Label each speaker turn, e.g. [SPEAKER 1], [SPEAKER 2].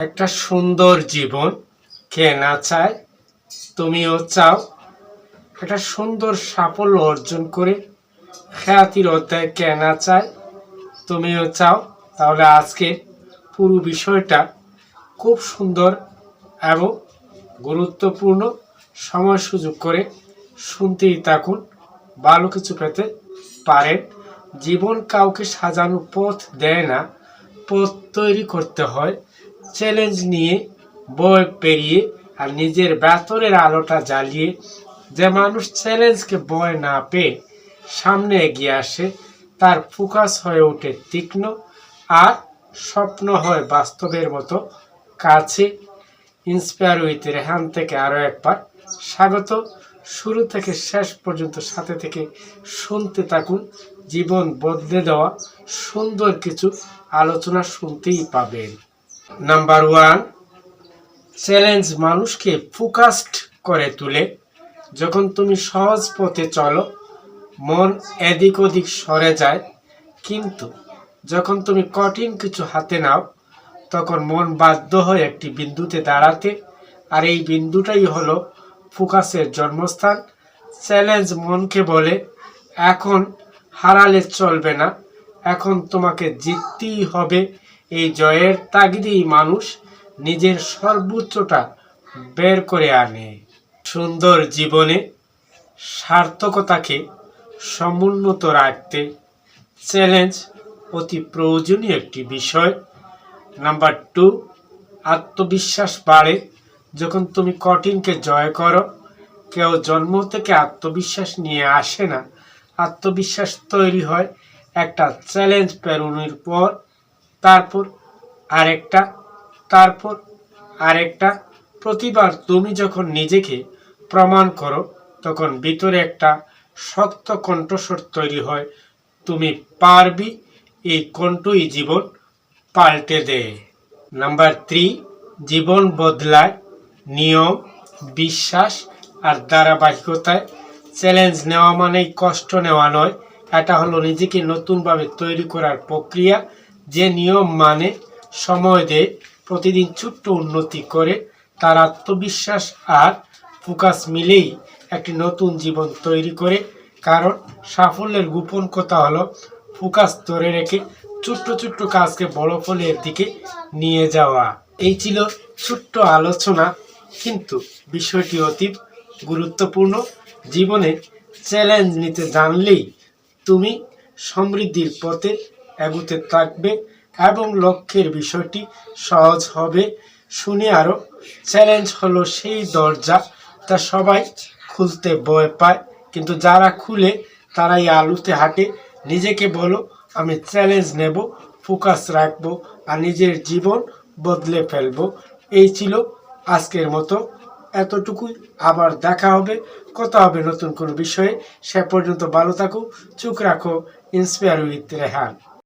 [SPEAKER 1] একটা সুন্দর জীবন কে না চায়? তুমিও চাও একটা সুন্দর সাফল্য অর্জন করে খ্যাতির অধ্যায় কে না চায়? তুমিও চাও? তাহলে আজকে পুরো বিষয়টা খুব সুন্দর এবং গুরুত্বপূর্ণ সময় সুযোগ করে শুনতেই থাকুন। ভালো কিছু পেতে পারেন। জীবন কাউকে সাজানোর পথ দেয় না, পথ তৈরি করতে হয় চ্যালেঞ্জ নিয়ে, বয় পেরিয়ে আর নিজের ভেতরের আলোটা জ্বালিয়ে। যে মানুষ চ্যালেঞ্জকে ভয় না পেয়ে সামনে এগিয়ে আসে, তার ফোকাস হয়ে ওঠে তীক্ষ্ণ আর স্বপ্ন হয় বাস্তবের মতো কাছে। ইন্সপায়ার উইথ রেহান থেকে আরও একবার স্বাগত। শুরু থেকে শেষ পর্যন্ত সাথে থেকে শুনতে থাকুন। জীবন বদলে দেওয়া সুন্দর কিছু আলোচনা শুনতেই পাবেন। নাম্বার 1, চ্যালেঞ্জ মানুষকে ফোকাসড করে তোলে। যখন তুমি সহজ পথে চলো, মন এদিক ওদিক সরে যায়, কিন্তু যখন তুমি কঠিন কিছু হাতে নাও, তখন মন বাধ্য হয় একটি বিন্দুতে দাঁড়াতে। আর এই বিন্দুটাই হলো ফোকাসের জন্মস্থান। চ্যালেঞ্জ মনকে বলে, এখন হারালে চলবে না, এখন তোমাকে জিততেই হবে। এই জয়ের তাগিদেই মানুষ নিজের সর্বোচ্চটা বের করে আনে। সুন্দর জীবনে সার্থকতাকে সমুন্নত রাখতে চ্যালেঞ্জ অতি প্রয়োজনীয় একটি বিষয়। নাম্বার 2, আত্মবিশ্বাস বাড়ে যখন তুমি কঠিনকে জয় করো। কেউ জন্ম থেকে আত্মবিশ্বাস নিয়ে আসে না, আত্মবিশ্বাস তৈরি হয় একটা চ্যালেঞ্জ পেরোনোর পর, তারপর আরেকটা, তারপর আরেকটা। প্রতিবার তুমি যখন নিজেকে প্রমাণ করো, তখন ভিতরে একটা শক্ত কণ্ঠস্বর তৈরি হয়, তুমি পারবি। এই কণ্ঠই জীবন পাল্টে দেয়। নাম্বার 3, জীবন বদলায় নিয়ম, বিশ্বাস আর ধারাবাহিকতায়। চ্যালেঞ্জ নেওয়া মানেই কষ্ট নেওয়া নয়, এটা হলো নিজেকে নতুনভাবে তৈরি করার প্রক্রিয়া। যে নিয়ম মানে, সময় দেয়, প্রতিদিন ছোট্ট উন্নতি করে, তার আত্মবিশ্বাস আর ফোকাস মিলেই একটি নতুন জীবন তৈরি করে। কারণ সাফল্যের গোপন কথা হলো ফোকাস ধরে রেখে ছোট্ট ছোট্ট কাজকে বড় ফলের দিকে নিয়ে যাওয়া। এই ছিল ছোট্ট আলোচনা, কিন্তু বিষয়টি অতি গুরুত্বপূর্ণ। জীবনে চ্যালেঞ্জ নিতে জানলেই তুমি সমৃদ্ধির পথে এগোতে থাকবে এবং লক্ষ্যের বিষয়টি সহজ হবে। শুনে আরও, চ্যালেঞ্জ হলো সেই দরজা তা সবাই খুলতে ভয় পায়, কিন্তু যারা খুলে তারাই আলোতে হাঁটে। নিজেকে বলো, আমি চ্যালেঞ্জ নেব, ফোকাস রাখবো আর নিজের জীবন বদলে ফেলবো। এই ছিল আজকের মতো, এতটুকুই। আবার দেখা হবে, কথা হবে নতুন কোনো বিষয়ে। সে পর্যন্ত ভালো থাকো, চোখ রাখো ইন্সপায়ার উইথ রেহান।